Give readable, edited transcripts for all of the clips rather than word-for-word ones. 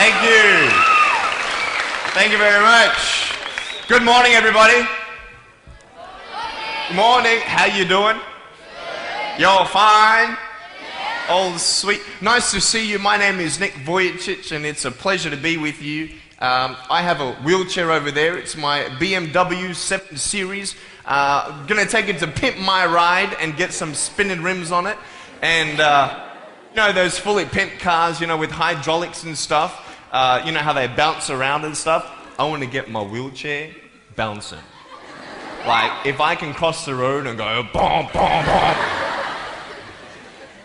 Thank you. Thank you very much. Good morning, everybody. Good morning. How you doing? You're fine? Oh, sweet. Nice to see you. My name is Vujicic, and it's a pleasure to be with you. I have a wheelchair over there. It's my BMW 7 Series. Gonna take it to pimp my ride and get some spinning rims on it. And, you know, those fully pimped cars, you know, with hydraulics and stuff. You know how they bounce around and stuff. I want to get my wheelchair bouncing. Like, if I can cross the road and go, boom, boom, boom.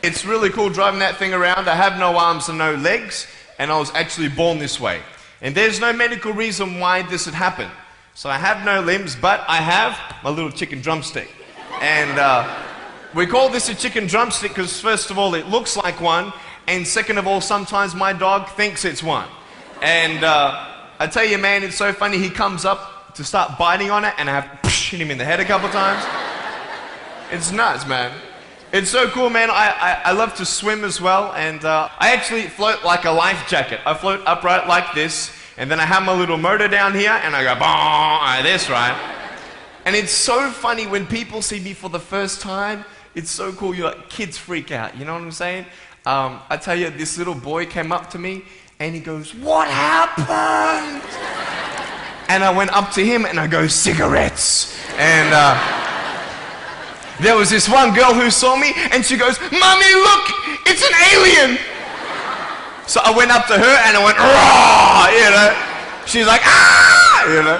It's really cool driving that thing around. I have no arms and no legs, and I was actually born this way. And there's no medical reason why this had happened. So I have no limbs, but I have my little chicken drumstick. And we call this a chicken drumstick because first of all, it looks like one, and second of all, sometimes my dog thinks it's one. And I tell you, man, it's so funny. He comes up to start biting on it, and I have to hit him in the head a couple times. It's nuts, man. It's so cool, man. I love to swim as well, and I actually float like a life jacket. I float upright like this, and then I have my little motor down here, and I go, boom, like this, right? And it's so funny when people see me for the first time. It's so cool. You're like, kids freak out. You know what I'm saying? I tell you, this little boy came up to me, and he goes, "What happened?" And I went up to him, and I go, "Cigarettes." And there was this one girl who saw me, and she goes, "Mommy, look, it's an alien." So I went up to her, and I went, "Raw," you know. She's like, "Ah," you know.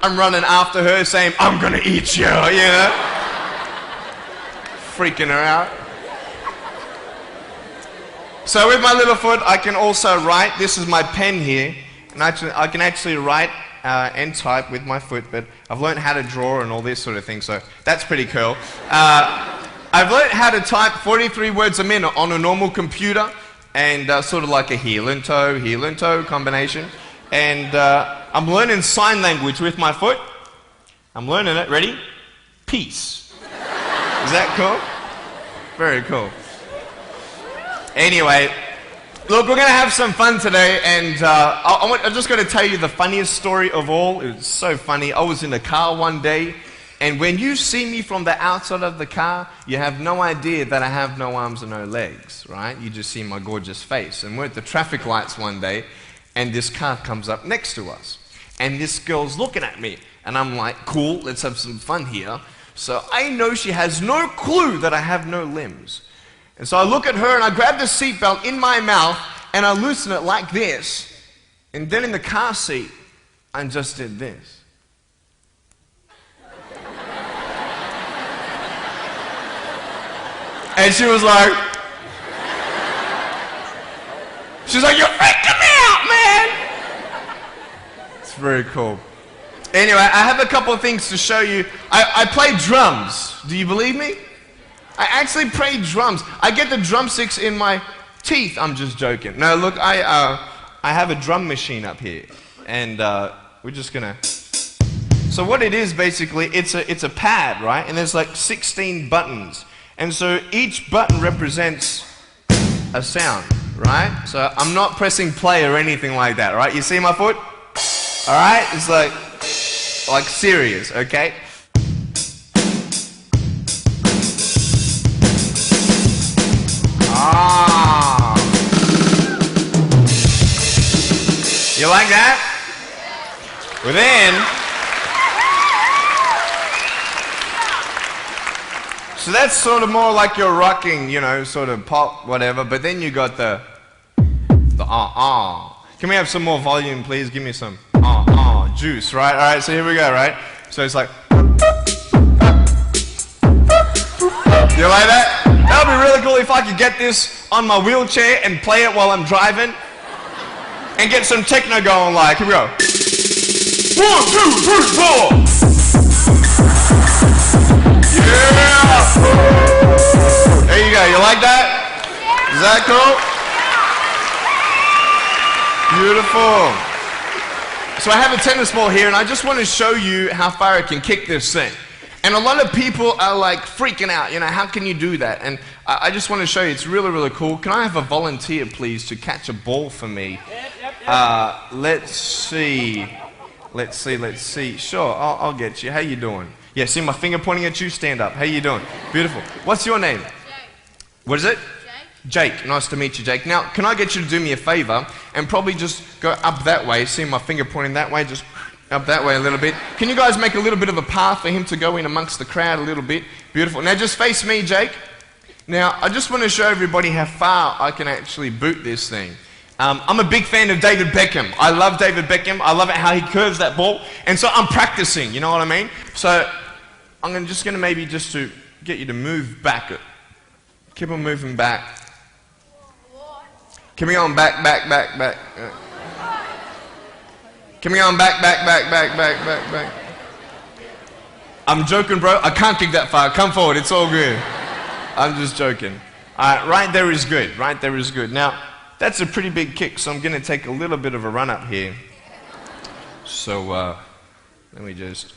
I'm running after her, saying, "I'm gonna eat you," you know. Freaking her out. So with my little foot, I can also write. This is my pen here, and I can actually write and type with my foot, but I've learned how to draw and all this sort of thing, so that's pretty cool. I've learned how to type 43 words a minute on a normal computer, and sort of like a heel and toe combination. And I'm learning sign language with my foot. I'm learning it. Ready? Peace. Is that cool? Very cool. Anyway, look, we're going to have some fun today, and I'm just going to tell you the funniest story of all. It was so funny. I was in a car one day, and when you see me from the outside of the car, you have no idea that I have no arms and no legs, right? You just see my gorgeous face. And we're at the traffic lights one day, and this car comes up next to us. And this girl's looking at me, and I'm like, cool, let's have some fun here. So I know she has no clue that I have no limbs. And so I look at her, and I grab the seatbelt in my mouth, and I loosen it like this. And then in the car seat, I just did this. And she was like, "You're freaking me out, man." It's very cool. Anyway, I have a couple of things to show you. I play drums. Do you believe me? I actually play drums. I get the drumsticks in my teeth. I'm just joking. No, look, I have a drum machine up here, and we're just gonna. So what it is basically, it's a pad, right? And there's like 16 buttons, and so each button represents a sound, right? So I'm not pressing play or anything like that, right? You see my foot? All right, it's like serious, okay? Ah. You like that? Well then, so that's sort of more like you're rocking, you know, sort of pop, whatever, but then you got the Can we have some more volume, please? Give me some juice, right? All right, so here we go, right? So it's like, you like that? That would be really cool if I could get this on my wheelchair and play it while I'm driving and get some techno going, like, here we go. 1, 2, 3, 4. Yeah! There you go, you like that? Is that cool? Beautiful. So I have a tennis ball here, and I just want to show you how far I can kick this thing. And a lot of people are like freaking out, you know, how can you do that? And I just want to show you, it's really, really cool. Can I have a volunteer, please, to catch a ball for me? Yep. Let's see. Let's see. Sure, I'll get you. How you doing? Yeah, see my finger pointing at you? Stand up. How you doing? Beautiful. What's your name? Jake. What is it? Jake. Jake. Nice to meet you, Jake. Now, can I get you to do me a favor and probably just go up that way? See my finger pointing that way? Just up that way a little bit. Can you guys make a little bit of a path for him to go in amongst the crowd a little bit? Beautiful. Now, just face me, Jake. Now, I just want to show everybody how far I can actually boot this thing. I'm a big fan of David Beckham. I love David Beckham. I love it how he curves that ball. And so I'm practicing, you know what I mean? So I'm just going to maybe just to get you to move back. Keep on moving back. Keep on back. Keep on back. I'm joking, bro. I can't kick that far. Come forward. It's all good. I'm just joking. Right there is good. Right there is good. Now, that's a pretty big kick, so I'm going to take a little bit of a run up here. So, let me just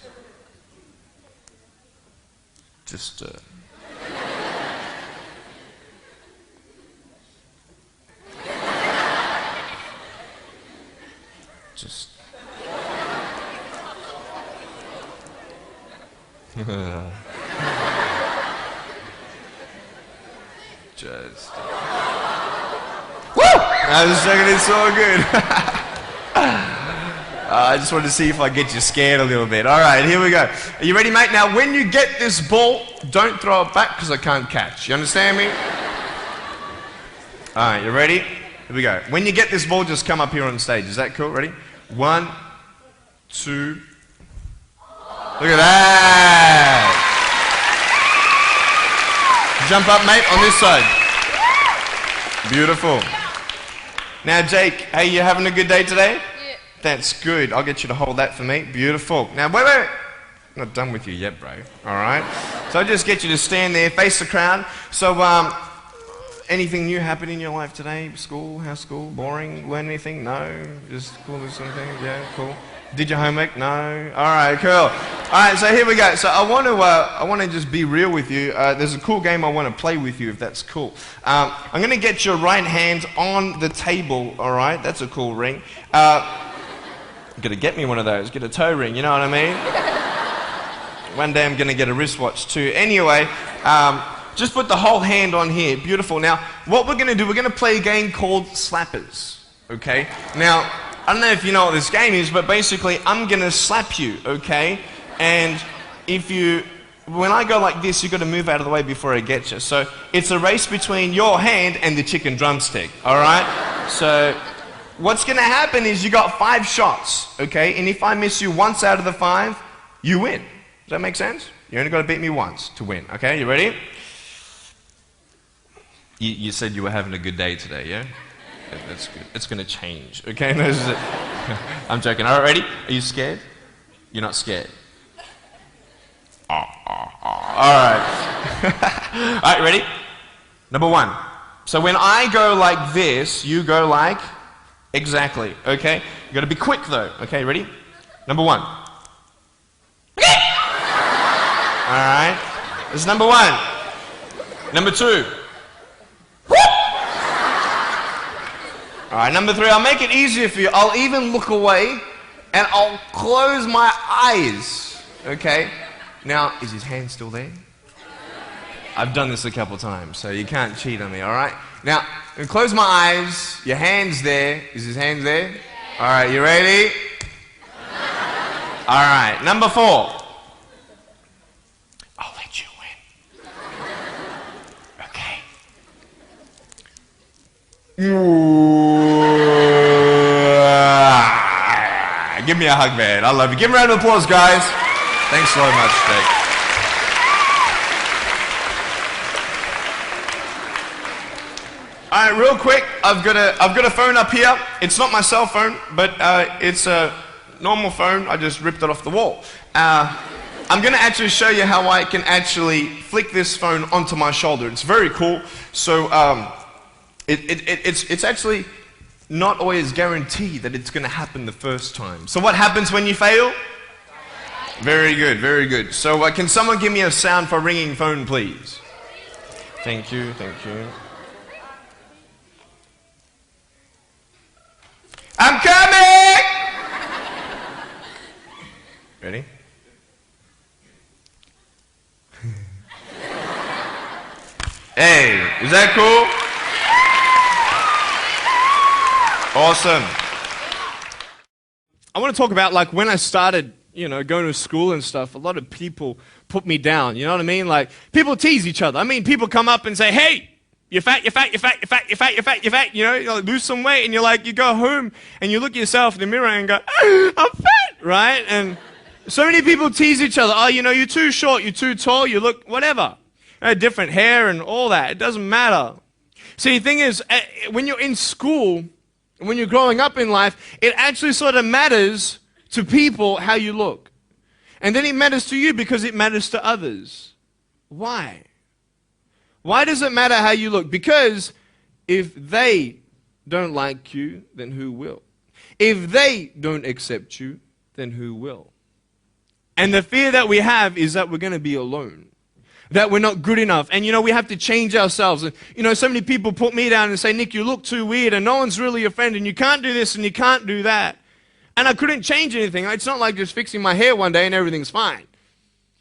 Woo! I was checking, it's so good. I just wanted to see if I get you scared a little bit. All right, here we go. Are you ready, mate? Now, when you get this ball, don't throw it back because I can't catch. You understand me? All right, you ready? Here we go. When you get this ball, just come up here on stage. Is that cool? Ready? 1, 2. Look at that. Jump up, mate, on this side. Beautiful. Now, Jake, hey, you having a good day today? Yeah. That's good. I'll get you to hold that for me. Beautiful. Now, wait. I'm not done with you yet, bro. All right? So I'll just get you to stand there, face the crowd. So, anything new happen in your life today? School? How's school? Boring? Learn anything? No? Just cool with something? Yeah, cool. Did your homework? No? All right, cool. All right, so here we go. So I want to just be real with you. There's a cool game I want to play with you, if that's cool. I'm going to get your right hand on the table, all right? That's a cool ring. You're going to get me one of those. Get a toe ring, you know what I mean? One day I'm going to get a wristwatch too. Anyway, just put the whole hand on here. Beautiful. Now, what we're going to do, we're going to play a game called Slappers, okay? Now, I don't know if you know what this game is, but basically I'm going to slap you, okay? And when I go like this, you've got to move out of the way before I get you. So it's a race between your hand and the chicken drumstick, all right? So what's going to happen is you got 5 shots, okay? And if I miss you once out of the 5, you win. Does that make sense? You only got to beat me once to win, okay? You ready? You said you were having a good day today, yeah? That's good. It's going to change, okay? No, I'm joking. All right, ready? Are you scared? You're not scared. All right. All right, ready? Number 1. So when I go like this, you go like exactly, okay? You got to be quick though, okay? Ready? Number 1. All right. This is number 1. Number 2. All right, number 3, I'll make it easier for you. I'll even look away and I'll close my eyes, okay? Now, is his hand still there? I've done this a couple times, so you can't cheat on me, all right? Now, I'm close my eyes, your hand's there. Is his hand there? All right, you ready? All right, number 4. I'll let you win. Okay. Give me a hug, man. I love you. Give him a round of applause, guys. Thanks so much, Jake. All right, real quick, I've got a phone up here. It's not my cell phone, but it's a normal phone. I just ripped it off the wall. I'm going to actually show you how I can actually flick this phone onto my shoulder. It's very cool. So it's actually not always guaranteed that it's going to happen the first time. So what happens when you fail? Very good, very good. So can someone give me a sound for ringing phone, please? Thank you, thank you. I'm Is that cool? Awesome. I want to talk about like when I started, going to school and stuff, a lot of people put me down, you know what I mean? Like people tease each other. I mean, people come up and say, hey, you're fat, you're fat, you're fat, you're fat, you're fat, you're fat, you're fat, you like, lose some weight, and you go home and you look at yourself in the mirror and go, I'm fat, right? And so many people tease each other. Oh, you're too short, you're too tall, you look whatever. Different hair and all that. It doesn't matter. See, the thing is, when you're in school, when you're growing up in life, it actually sort of matters to people how you look. And then it matters to you because it matters to others. Why? Why does it matter how you look? Because if they don't like you, then who will? If they don't accept you, then who will? And the fear that we have is that we're going to be alone, that we're not good enough. And we have to change ourselves. And so many people put me down and say, Nick, you look too weird and no one's really your friend and you can't do this and you can't do that. And I couldn't change anything. It's not like just fixing my hair one day and everything's fine.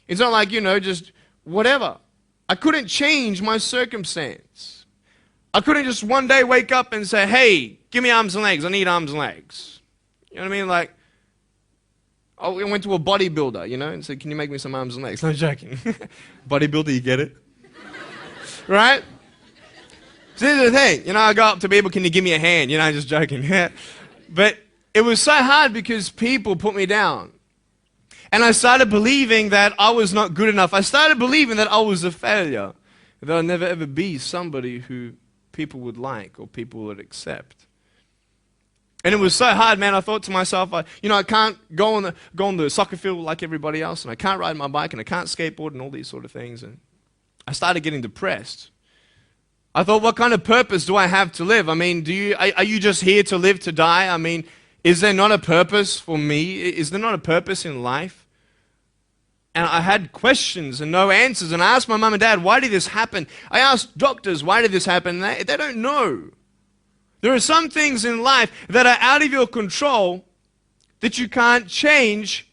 It's not like, just whatever. I couldn't change my circumstance. I couldn't just one day wake up and say, hey, give me arms and legs. I need arms and legs. You know what I mean? Like, I went to a bodybuilder, and said, can you make me some arms and legs? No joking. Bodybuilder, you get it? Right? So here's the thing. I go up to people, can you give me a hand? Just joking. But it was so hard because people put me down. And I started believing that I was not good enough. I started believing that I was a failure. That I'd never ever be somebody who people would like or people would accept. And it was so hard, man. I thought to myself, I can't go on the soccer field like everybody else, and I can't ride my bike, and I can't skateboard, and all these sort of things. And I started getting depressed. I thought, what kind of purpose do I have to live? I mean, are you just here to live to die? I mean, is there not a purpose for me? Is there not a purpose in life? And I had questions and no answers. And I asked my mum and dad, why did this happen? I asked doctors, why did this happen? And they don't know. There are some things in life that are out of your control that you can't change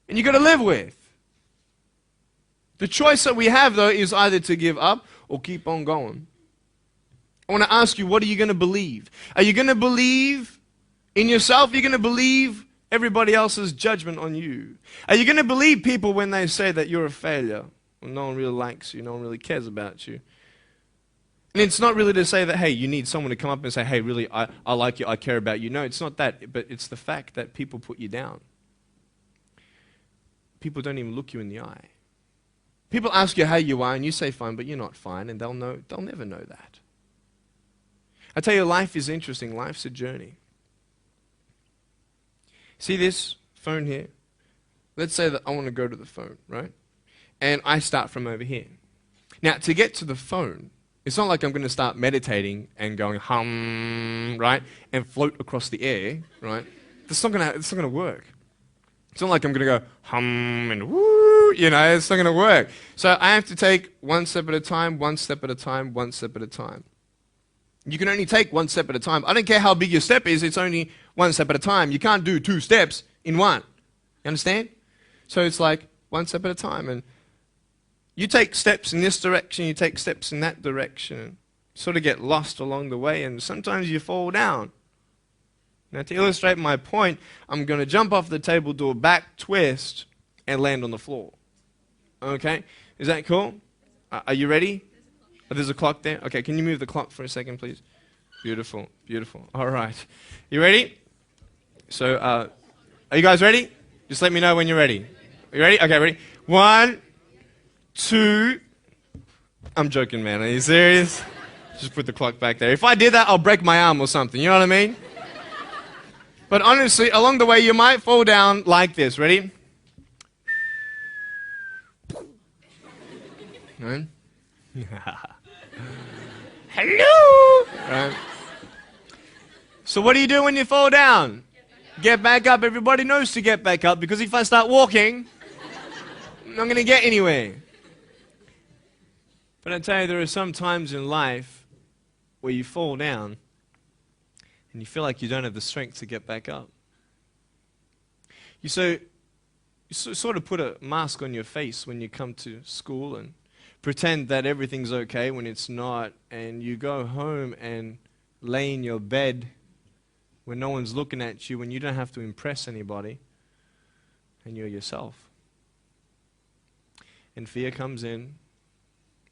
and you've got to live with. The choice that we have, though, is either to give up or keep on going. I want to ask you, what are you going to believe? Are you going to believe in yourself? Are you going to believe everybody else's judgment on you? Are you going to believe people when they say that you're a failure? When no one really likes you, no one really cares about you. And it's not really to say that, hey, you need someone to come up and say, hey, really, I like you, I care about you. No, it's not that, but it's the fact that people put you down. People don't even look you in the eye. People ask you how you are, and you say fine, but you're not fine, and they'll never know that. I tell you, life is interesting. Life's a journey. See this phone here? Let's say that I want to go to the phone, right? And I start from over here. Now, to get to the phone, it's not like I'm going to start meditating and going hum, right? And float across the air, right? It's not going to work. It's not like I'm going to go hum and woo, it's not going to work. So I have to take one step at a time, one step at a time, one step at a time. You can only take one step at a time. I don't care how big your step is, it's only one step at a time. You can't do 2 steps in one. You understand? So it's like one step at a time. And you take steps in this direction, you take steps in that direction. You sort of get lost along the way, and sometimes you fall down. Now, to illustrate my point, I'm going to jump off the table, do a back twist, and land on the floor. Okay? Is that cool? Are you ready? Oh, there's a clock there? Okay, can you move the clock for a second, please? Beautiful, beautiful. All right. You ready? So, are you guys ready? Just let me know when you're ready. Are you ready? Okay, ready? 1, 2. I'm joking, man. Are you serious? Just put the clock back there. If I did that, I'll break my arm or something. You know what I mean? But honestly, along the way, you might fall down like this. Ready? Right? Hello! Right. So what do you do when you fall down? Get back up. Everybody knows to get back up, because if I start walking, I'm not going to get anywhere. But I tell you, there are some times in life where you fall down and you feel like you don't have the strength to get back up. You sort of put a mask on your face when you come to school, and pretend that everything's okay when it's not, and you go home and lay in your bed when no one's looking at you, when you don't have to impress anybody, and you're yourself. And fear comes in.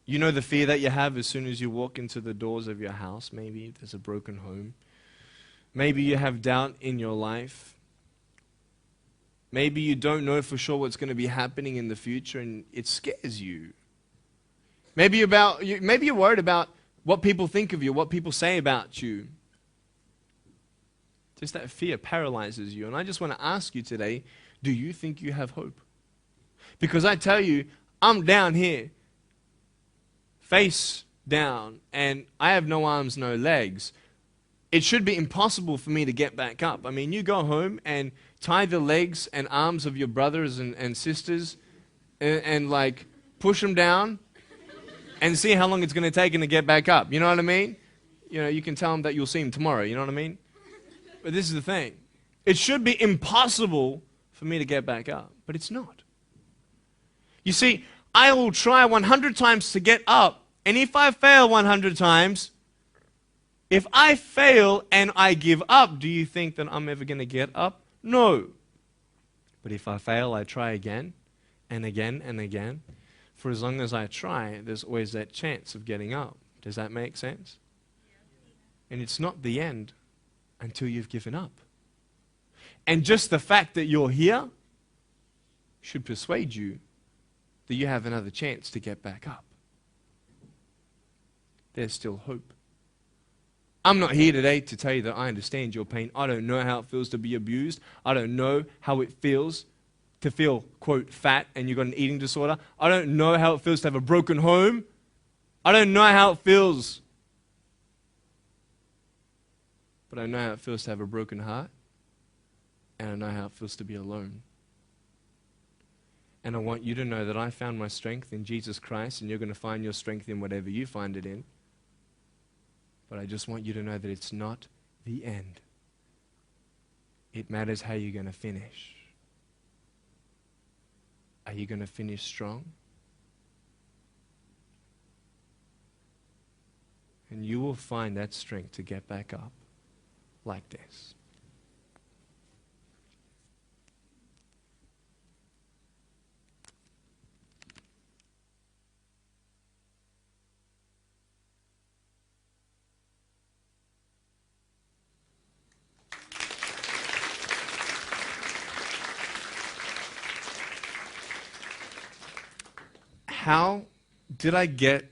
You know the fear that you have as soon as you walk into the doors of your house. Maybe there's a broken home. Maybe you have doubt in your life. Maybe you don't know for sure what's going to be happening in the future, and it scares you. Maybe you're worried about what people think of you, what people say about you. Just that fear paralyzes you. And I just want to ask you today, do you think you have hope? Because I tell you, I'm down here, face down, and I have no arms, no legs. It should be impossible for me to get back up. I mean, you go home and tie the legs and arms of your brothers and sisters and like push them down and see how long it's going to take them to get back up. You know what I mean? You know, you can tell them that you'll see them tomorrow. You know what I mean? But this is the thing. It should be impossible for me to get back up, but it's not. You see, I will try 100 times to get up, and if I fail 100 times, if I fail and I give up, do you think that I'm ever going to get up? No. But if I fail, I try again and again and again. For as long as I try, there's always that chance of getting up. Does that make sense? And it's not the end until you've given up. And just the fact that you're here should persuade you that you have another chance to get back up. There's still hope. I'm not here today to tell you that I understand your pain. I don't know how it feels to be abused. I don't know how it feels to feel, quote, fat and you've got an eating disorder. I don't know how it feels to have a broken home. I don't know how it feels. But I know how it feels to have a broken heart. And I know how it feels to be alone. And I want you to know that I found my strength in Jesus Christ, and you're going to find your strength in whatever you find it in. But I just want you to know that it's not the end. It matters how you're going to finish. Are you going to finish strong? And you will find that strength to get back up like this. How did I get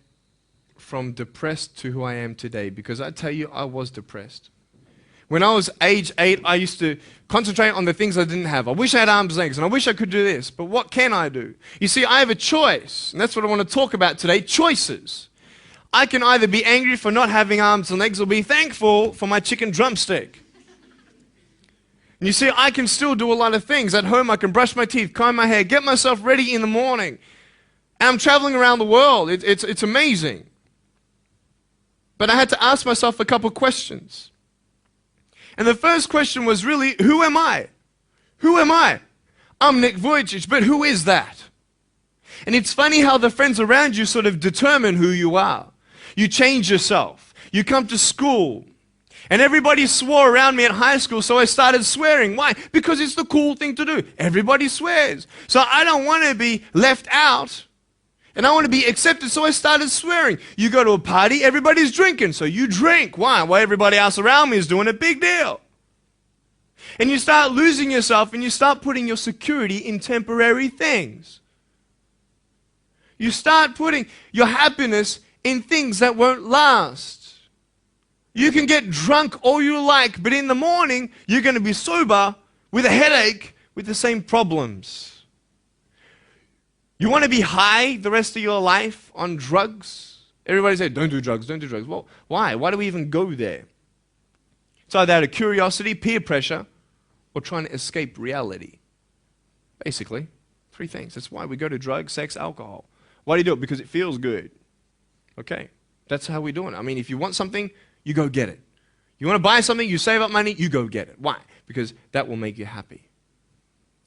from depressed to who I am today? Because I tell you, I was depressed. When I was age 8, I used to concentrate on the things I didn't have. I wish I had arms and legs, and I wish I could do this, but what can I do? You see, I have a choice, and that's what I want to talk about today, choices. I can either be angry for not having arms and legs or be thankful for my chicken drumstick. And you see, I can still do a lot of things. At home, I can brush my teeth, comb my hair, get myself ready in the morning. And I'm traveling around the world. It's amazing. But I had to ask myself a couple questions. And the first question was really, who am I? Who am I? I'm Nick Vujicic, but who is that? And it's funny how the friends around you sort of determine who you are. You change yourself. You come to school. And everybody swore around me at high school, so I started swearing. Why? Because it's the cool thing to do. Everybody swears. So I don't want to be left out. And I want to be accepted, so I started swearing. You go to a party, everybody's drinking, so you drink. Why? Well, everybody else around me is doing a big deal. And you start losing yourself, and you start putting your security in temporary things. You start putting your happiness in things that won't last. You can get drunk all you like, but in the morning, you're going to be sober with a headache with the same problems. You want to be high the rest of your life on drugs? Everybody say, don't do drugs, don't do drugs. Well, why? Why do we even go there? It's either out of curiosity, peer pressure, or trying to escape reality. Basically, 3 things. That's why we go to drugs, sex, alcohol. Why do you do it? Because it feels good. Okay, that's how we do it. I mean, if you want something, you go get it. You want to buy something, you save up money, you go get it. Why? Because that will make you happy.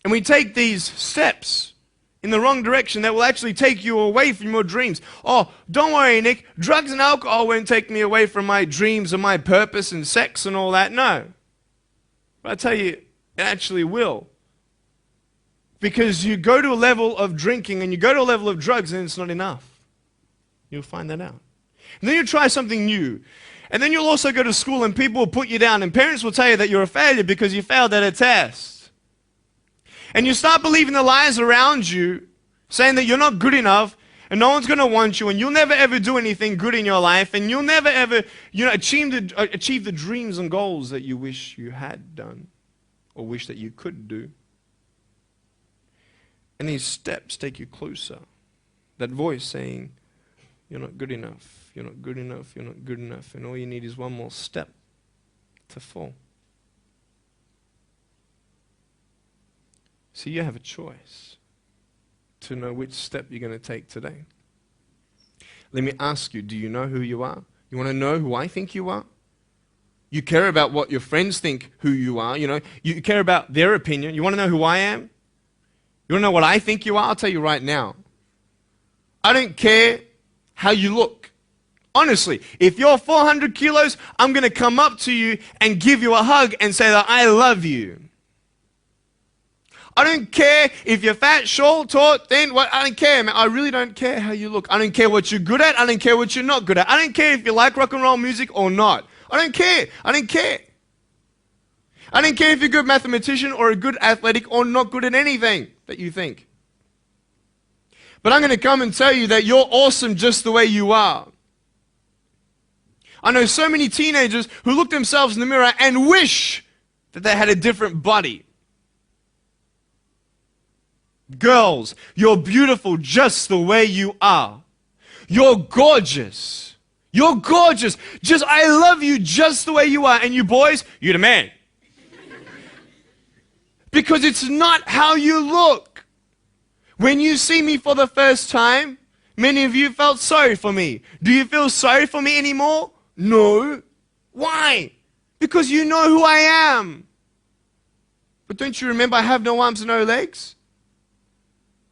And we take these steps in the wrong direction that will actually take you away from your dreams. Oh, don't worry, Nick. Drugs and alcohol won't take me away from my dreams and my purpose and sex and all that. No. But I tell you, it actually will. Because you go to a level of drinking and you go to a level of drugs and it's not enough. You'll find that out. And then you try something new. And then you'll also go to school and people will put you down and parents will tell you that you're a failure because you failed at a test. And you start believing the lies around you, saying that you're not good enough and no one's going to want you and you'll never ever do anything good in your life and you'll never ever achieve the dreams and goals that you wish you had done or wish that you could do. And these steps take you closer. That voice saying, you're not good enough, you're not good enough, you're not good enough. And all you need is one more step to fall. So you have a choice to know which step you're going to take today. Let me ask you, do you know who you are? You want to know who I think you are? You care about what your friends think who you are. You care about their opinion. You want to know who I am? You want to know what I think you are? I'll tell you right now. I don't care how you look. Honestly, if you're 400 kilos, I'm going to come up to you and give you a hug and say that I love you. I don't care if you're fat, short, tall, thin, I don't care, man. I really don't care how you look. I don't care what you're good at. I don't care what you're not good at. I don't care if you like rock and roll music or not. I don't care. I don't care. I don't care if you're a good mathematician or a good athletic or not good at anything that you think. But I'm going to come and tell you that you're awesome just the way you are. I know so many teenagers who look themselves in the mirror and wish that they had a different body. Girls, you're beautiful just the way you are. You're gorgeous. You're gorgeous. I love you just the way you are. And you boys, you're the man. Because it's not how you look. When you see me for the first time, many of you felt sorry for me. Do you feel sorry for me anymore? No. Why? Because you know who I am. But don't you remember I have no arms and no legs?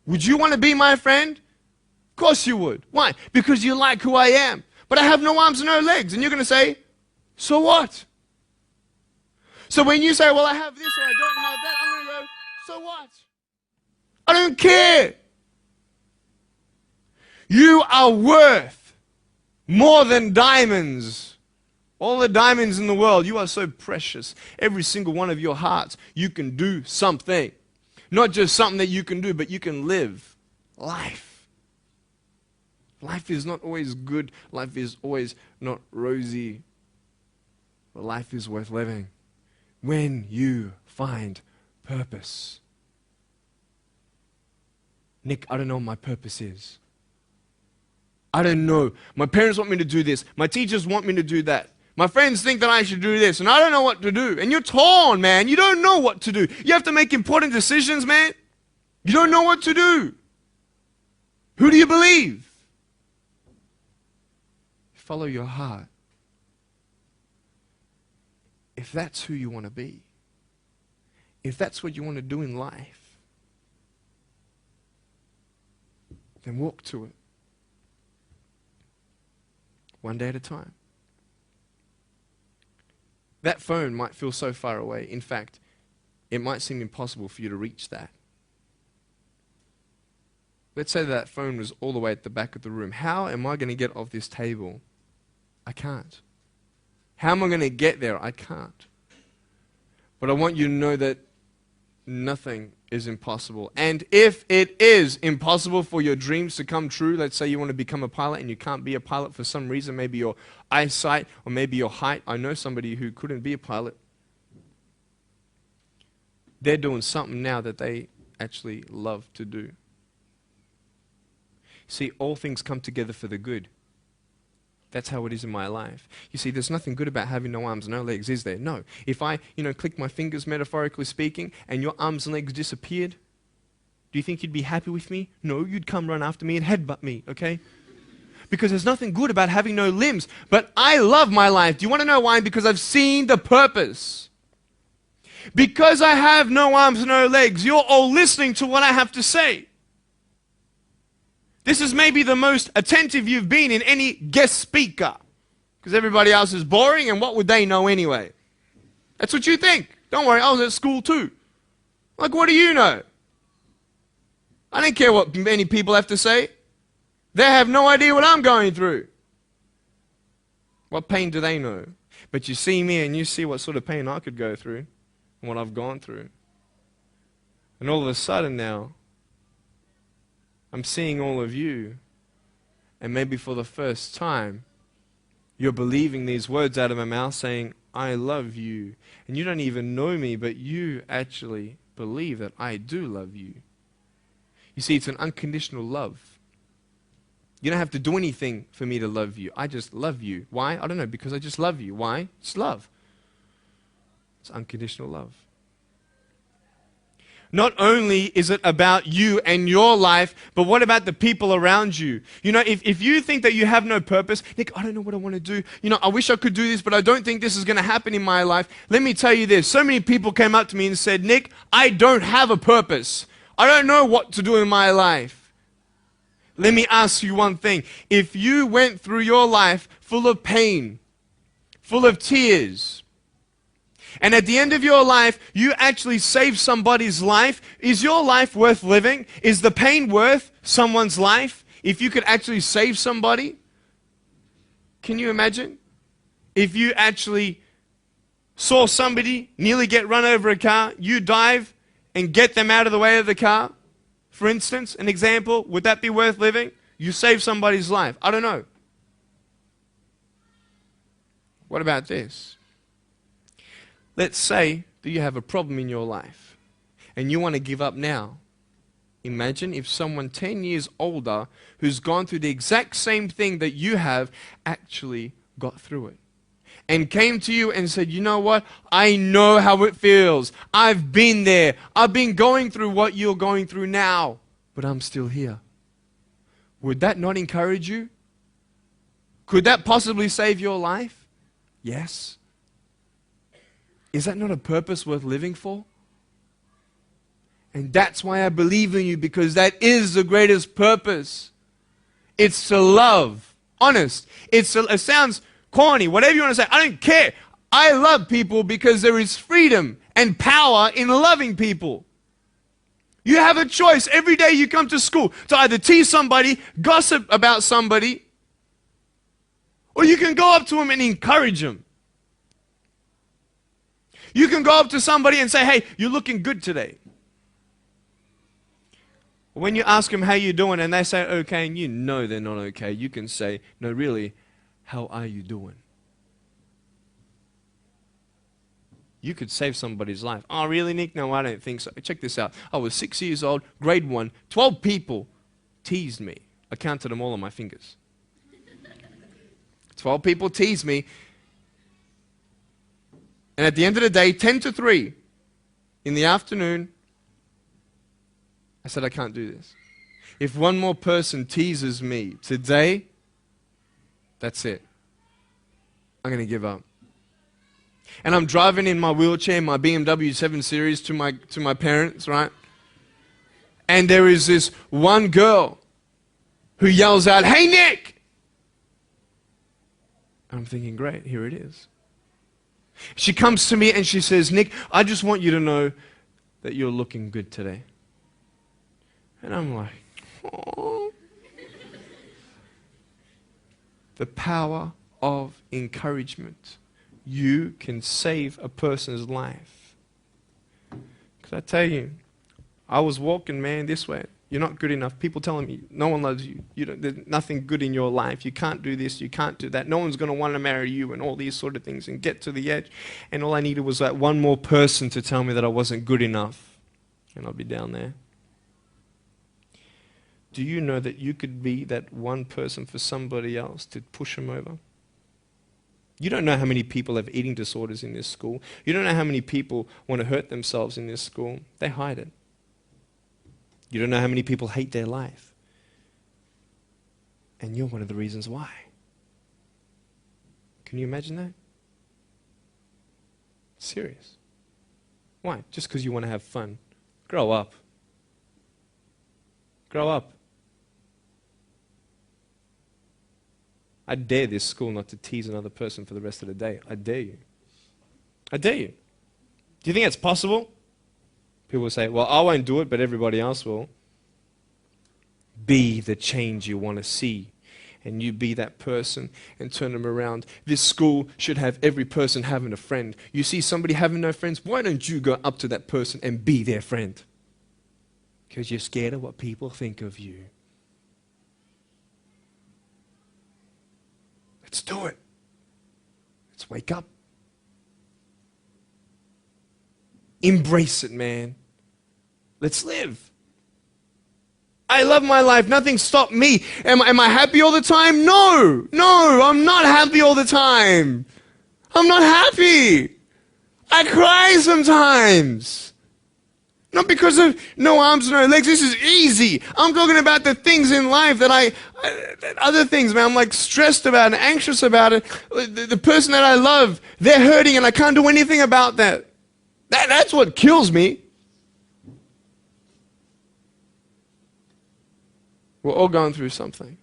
Would you want to be my friend? Of course you would. Why? Because you like who I am. But I have no arms and no legs. And you're going to say, so what? So when you say, well, I have this or I don't have that, I'm going to go, so what? I don't care. You are worth more than diamonds. All the diamonds in the world, you are so precious. Every single one of your hearts, you can do something. Not just something that you can do, but you can live life. Life is not always good. Life is always not rosy. But life is worth living when you find purpose. Nick, I don't know what my purpose is. I don't know. My parents want me to do this. My teachers want me to do that. My friends think that I should do this, and I don't know what to do. And you're torn, man. You don't know what to do. You have to make important decisions, man. You don't know what to do. Who do you believe? Follow your heart. If that's who you want to be, if that's what you want to do in life, then walk to it. One day at a time. That phone might feel so far away. In fact, it might seem impossible for you to reach that. Let's say that phone was all the way at the back of the room. How am I going to get off this table? I can't. How am I going to get there? I can't. But I want you to know that nothing is impossible. And if it is impossible for your dreams to come true, let's say you want to become a pilot and you can't be a pilot for some reason, maybe your eyesight or maybe your height. I know somebody who couldn't be a pilot. They're doing something now that they actually love to do. See, all things come together for the good. That's how it is in my life. You see, there's nothing good about having no arms, no legs, is there? No. If I, click my fingers, metaphorically speaking, and your arms and legs disappeared, do you think you'd be happy with me? No, you'd come run after me and headbutt me, okay? Because there's nothing good about having no limbs. But I love my life. Do you want to know why? Because I've seen the purpose. Because I have no arms, no legs, you're all listening to what I have to say. This is maybe the most attentive you've been in any guest speaker. Because everybody else is boring, and what would they know anyway? That's what you think. Don't worry, I was at school too. Like, what do you know? I don't care what many people have to say. They have no idea what I'm going through. What pain do they know? But you see me and you see what sort of pain I could go through and what I've gone through. And all of a sudden now, I'm seeing all of you, and maybe for the first time, you're believing these words out of my mouth saying, I love you. And you don't even know me, but you actually believe that I do love you. You see, it's an unconditional love. You don't have to do anything for me to love you. I just love you. Why? I don't know, because I just love you. Why? It's love. It's unconditional love. Not only is it about you and your life, but what about the people around you? You know, if you think that you have no purpose, Nick, I don't know what I want to do. You know, I wish I could do this, but I don't think this is going to happen in my life. Let me tell you this. So many people came up to me and said, Nick, I don't have a purpose. I don't know what to do in my life. Let me ask you one thing. If you went through your life full of pain, full of tears, and at the end of your life, you actually saved somebody's life, is your life worth living? Is the pain worth someone's life? If you could actually save somebody? Can you imagine? If you actually saw somebody nearly get run over a car, you dive and get them out of the way of the car, for instance, an example, would that be worth living? You saved somebody's life. I don't know. What about this? Let's say that you have a problem in your life and you want to give up now. Imagine if someone 10 years older who's gone through the exact same thing that you have actually got through it and came to you and said, you know what? I know how it feels. I've been there. I've been going through what you're going through now, but I'm still here. Would that not encourage you? Could that possibly save your life? Yes. Is that not a purpose worth living for? And that's why I believe in you, because that is the greatest purpose. It's to love. Honest. It sounds corny, whatever you want to say. I don't care. I love people because there is freedom and power in loving people. You have a choice every day you come to school to either tease somebody, gossip about somebody, or you can go up to them and encourage them. You can go up to somebody and say, hey, you're looking good today. When you ask them how you're doing and they say okay and you know they're not okay, you can say, no, really, how are you doing? You could save somebody's life. Oh, really, Nick? No, I don't think so. Check this out. I was 6 years old, grade 1. 12 people teased me. I counted them all on my fingers. 12 people teased me. And at the end of the day, 10 to 3 in the afternoon, I said, I can't do this. If one more person teases me today, that's it. I'm going to give up. And I'm driving in my wheelchair, my BMW 7 Series to my parents, right? And there is this one girl who yells out, hey, Nick! And I'm thinking, great, here it is. She comes to me and she says, Nick, I just want you to know that you're looking good today. And I'm like, oh. The power of encouragement. You can save a person's life. Because I tell you, I was walking, man, this way. You're not good enough. People telling me, no one loves you. There's nothing good in your life. You can't do this. You can't do that. No one's going to want to marry you and all these sort of things and get to the edge. And all I needed was that one more person to tell me that I wasn't good enough. And I'll be down there. Do you know that you could be that one person for somebody else to push them over? You don't know how many people have eating disorders in this school. You don't know how many people want to hurt themselves in this school. They hide it. You don't know how many people hate their life. And you're one of the reasons why. Can you imagine that? Serious. Why? Just because you want to have fun. Grow up. Grow up. I dare this school not to tease another person for the rest of the day. I dare you. I dare you. Do you think it's possible? People will say, well, I won't do it, but everybody else will. Be the change you want to see. And you be that person and turn them around. This school should have every person having a friend. You see somebody having no friends, why don't you go up to that person and be their friend? Because you're scared of what people think of you. Let's do it. Let's wake up. Embrace it, man. Let's live. I love my life. Nothing stopped me. Am I happy all the time? No. No, I'm not happy all the time. I'm not happy. I cry sometimes. Not because of no arms, no legs. This is easy. I'm talking about the things in life that other things, man, I'm like stressed about and anxious about it. The person that I love, they're hurting and I can't do anything about that. That's what kills me. We're all going through something.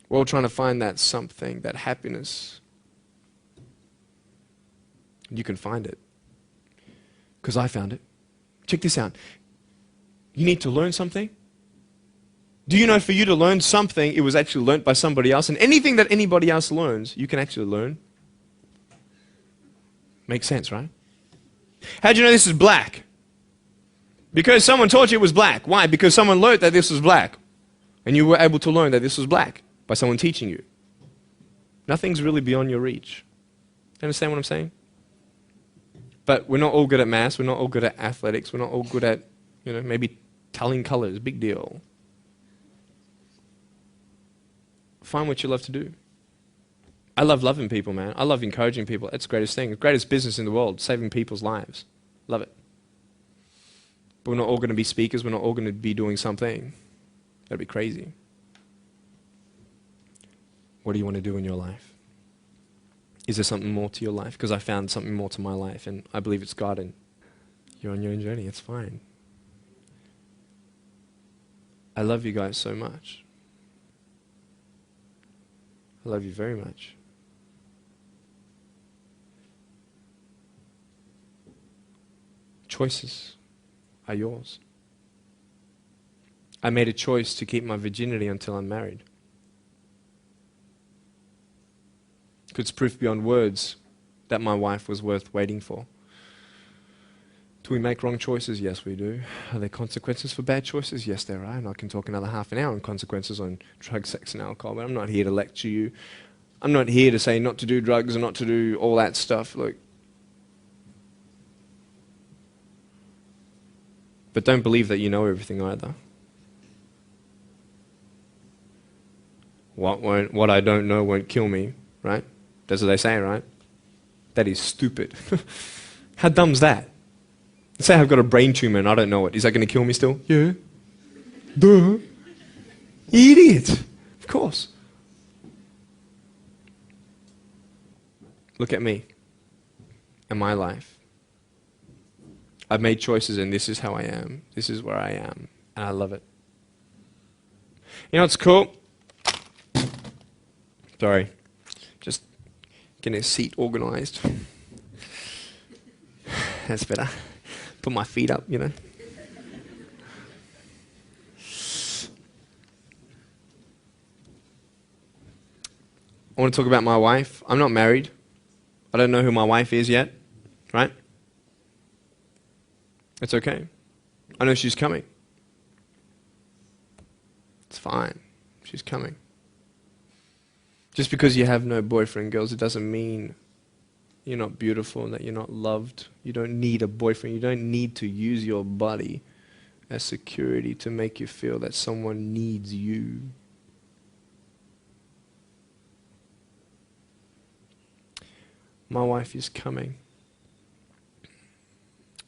We're all trying to find that something, that happiness. You can find it. Because I found it. Check this out. You need to learn something. Do you know for you to learn something, it was actually learnt by somebody else? And anything that anybody else learns, you can actually learn. Makes sense, right? How'd you know this is black? Because someone taught you it was black. Why? Because someone learned that this was black. And you were able to learn that this was black by someone teaching you. Nothing's really beyond your reach. You understand what I'm saying? But we're not all good at maths. We're not all good at athletics. We're not all good at, maybe telling colors. Big deal. Find what you love to do. I love loving people, man. I love encouraging people. It's the greatest thing. The greatest business in the world, saving people's lives. Love it. But we're not all going to be speakers. We're not all going to be doing something. That'd be crazy. What do you want to do in your life? Is there something more to your life? Because I found something more to my life, and I believe it's God, and you're on your own journey. It's fine. I love you guys so much. I love you very much. Choices are yours. I made a choice to keep my virginity until I'm married. It's proof beyond words that my wife was worth waiting for. Do we make wrong choices? Yes, we do. Are there consequences for bad choices? Yes, there are. And I can talk another half an hour on consequences on drugs, sex, and alcohol, but I'm not here to lecture you. I'm not here to say not to do drugs and not to do all that stuff. Look. But don't believe that you know everything either. What I don't know won't kill me, right? That's what they say, right? That is stupid. How dumb's that? Let's say I've got a brain tumor and I don't know it. Is that going to kill me still? Yeah. Duh. Idiot. Of course. Look at me and my life. I've made choices and this is how I am. This is where I am. And I love it. You know what's cool? Sorry. Just getting a seat organized. That's better. Put my feet up, I want to talk about my wife. I'm not married. I don't know who my wife is yet, right? It's okay. I know she's coming. It's fine. She's coming. Just because you have no boyfriend, girls, it doesn't mean you're not beautiful and that you're not loved. You don't need a boyfriend. You don't need to use your body as security to make you feel that someone needs you. My wife is coming.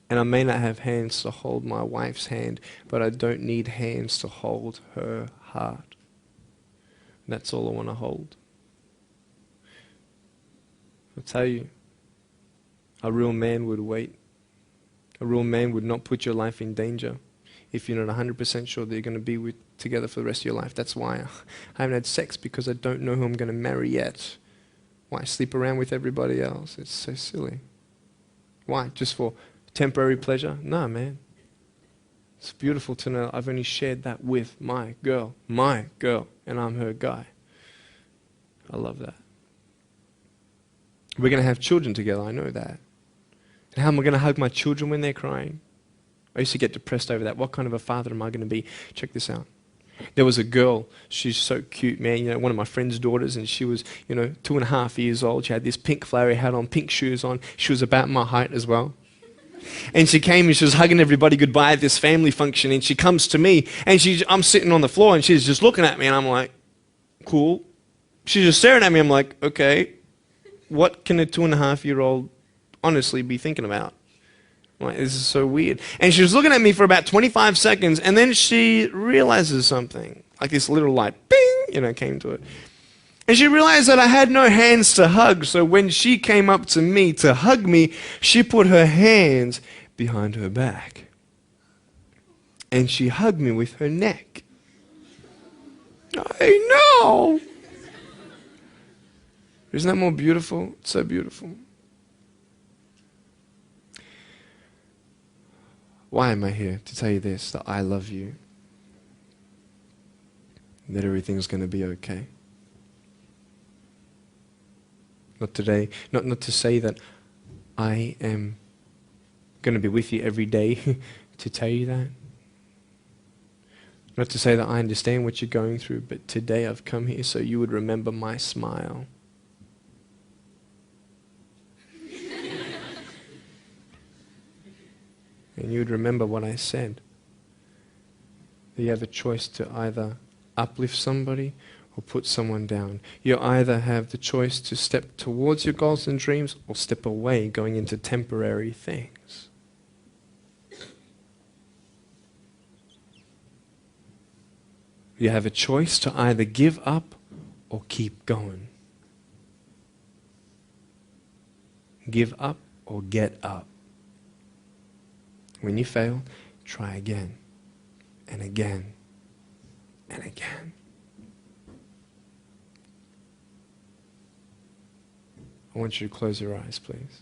And I may not have hands to hold my wife's hand, but I don't need hands to hold her heart. That's all I want to hold. I'll tell you, a real man would wait. A real man would not put your life in danger. if you're not 100% sure that you're going to be together for the rest of your life. That's why I haven't had sex, because I don't know who I'm going to marry yet. Why sleep around with everybody else? It's so silly. Why? Just for temporary pleasure? No, man. It's beautiful to know I've only shared that with my girl, and I'm her guy. I love that. We're going to have children together, I know that. And how am I going to hug my children when they're crying? I used to get depressed over that. What kind of a father am I going to be? Check this out. There was a girl, she's so cute, man, you know, one of my friend's daughters, and she was, 2.5 years old. She had this pink flowery hat on, pink shoes on. She was about my height as well. And she came and she was hugging everybody goodbye at this family function, and she comes to me, and I'm sitting on the floor, and she's just looking at me, and I'm like, cool. She's just staring at me. I'm like, okay, what can a 2.5-year-old honestly be thinking about? Like, this is so weird. And she was looking at me for about 25 seconds, and then she realizes something. Like this little light, bing, came to it. And she realized that I had no hands to hug, so when she came up to me to hug me, she put her hands behind her back. And she hugged me with her neck. I know! Isn't that more beautiful? It's so beautiful. Why am I here? To tell you this, that I love you. That everything's going to be okay. Not today, not to say that I am going to be with you every day to tell you that. Not to say that I understand what you're going through, but today I've come here so you would remember my smile. And you would remember what I said. That you have a choice to either uplift somebody or put someone down. You either have the choice to step towards your goals and dreams or step away, going into temporary things. You have a choice to either give up or keep going. Give up or get up. When you fail, try again and again and again. I want you to close your eyes, please.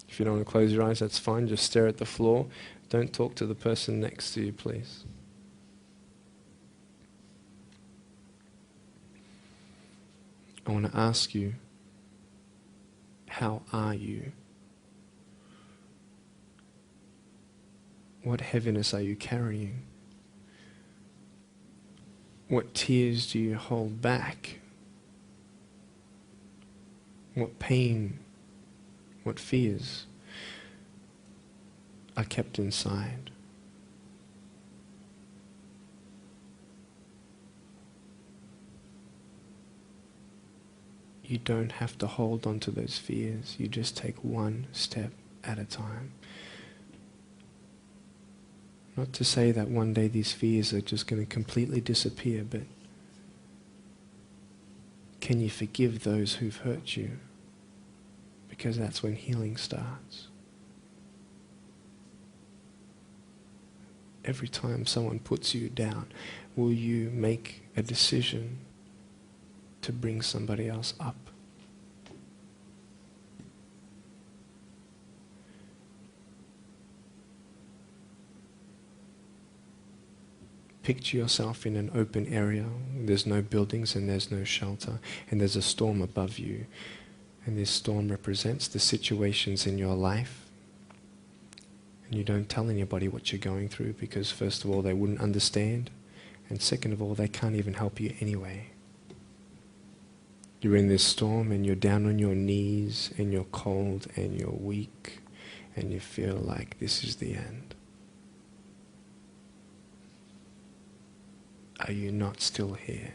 If you don't want to close your eyes, that's fine. Just stare at the floor. Don't talk to the person next to you, please. I want to ask you, how are you? What heaviness are you carrying? What tears do you hold back? What pain, what fears are kept inside? You don't have to hold on to those fears. You just take one step at a time. Not to say that one day these fears are just going to completely disappear, but can you forgive those who've hurt you? Because that's when healing starts. Every time someone puts you down, will you make a decision to bring somebody else up? Picture yourself in an open area. There's no buildings and there's no shelter, and there's a storm above you. And this storm represents the situations in your life. And you don't tell anybody what you're going through, because first of all, they wouldn't understand, and second of all, they can't even help you anyway. You're in this storm and you're down on your knees and you're cold and you're weak and you feel like this is the end. Are you not still here?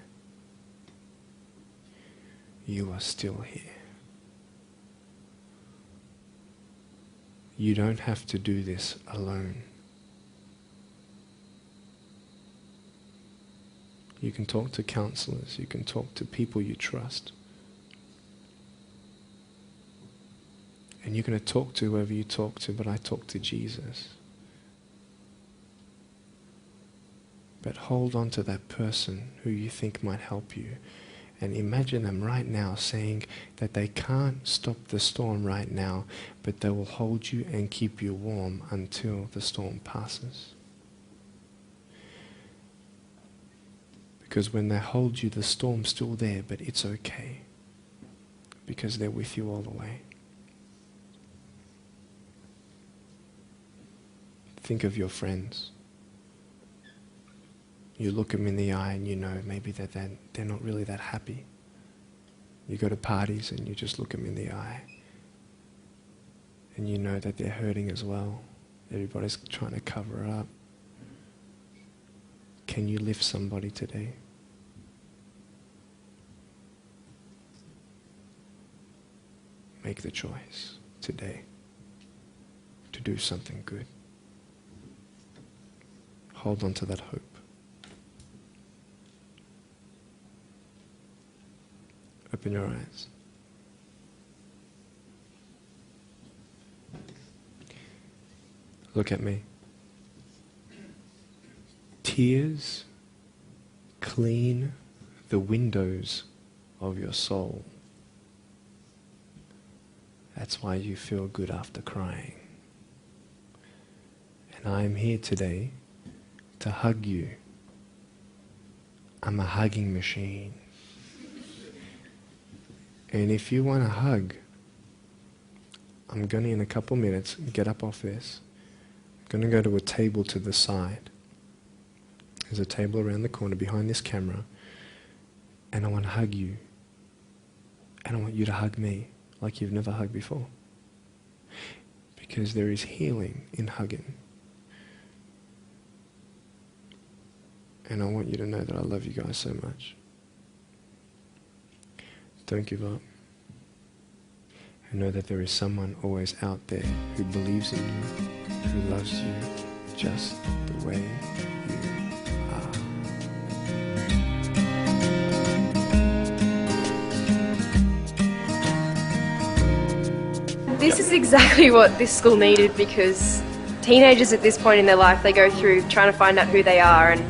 You are still here. You don't have to do this alone. You can talk to counselors, you can talk to people you trust. And you're going to talk to whoever you talk to, but I talk to Jesus. But hold on to that person who you think might help you. And imagine them right now saying that they can't stop the storm right now, but they will hold you and keep you warm until the storm passes. Because when they hold you, the storm's still there, but it's okay. Because they're with you all the way. Think of your friends. You look them in the eye and you know maybe that they're not really that happy. You go to parties and you just look them in the eye. And you know that they're hurting as well. Everybody's trying to cover it up. Can you lift somebody today? Make the choice today to do something good. Hold on to that hope. Open your eyes. Look at me. Tears clean the windows of your soul. That's why you feel good after crying. And I am here today to hug you. I'm a hugging machine. And if you want a hug, I'm going to, in a couple minutes, get up off this. I'm going to go to a table to the side. There's a table around the corner behind this camera. And I want to hug you. And I want you to hug me like you've never hugged before. Because there is healing in hugging. And I want you to know that I love you guys so much. Don't give up. And know that there is someone always out there who believes in you, who loves you just the way you are. This is exactly what this school needed, because teenagers at this point in their life, they go through trying to find out who they are, and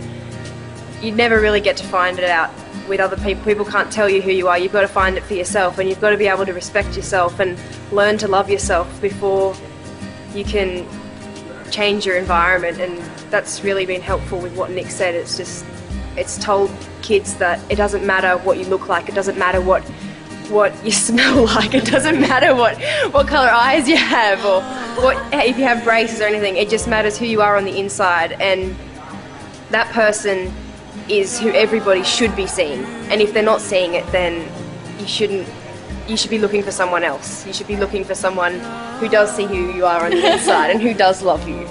you never really get to find it out with other people. People can't tell you who you are. You've got to find it for yourself, and you've got to be able to respect yourself and learn to love yourself before you can change your environment. And that's really been helpful with what Nick said. It's told kids that it doesn't matter what you look like, it doesn't matter what you smell like, it doesn't matter what colour eyes you have or if you have braces or anything. It just matters who you are on the inside, and that person is who everybody should be seeing. And if they're not seeing it, then you should be looking for someone else. You should be looking for someone who does see who you are on the inside and who does love you.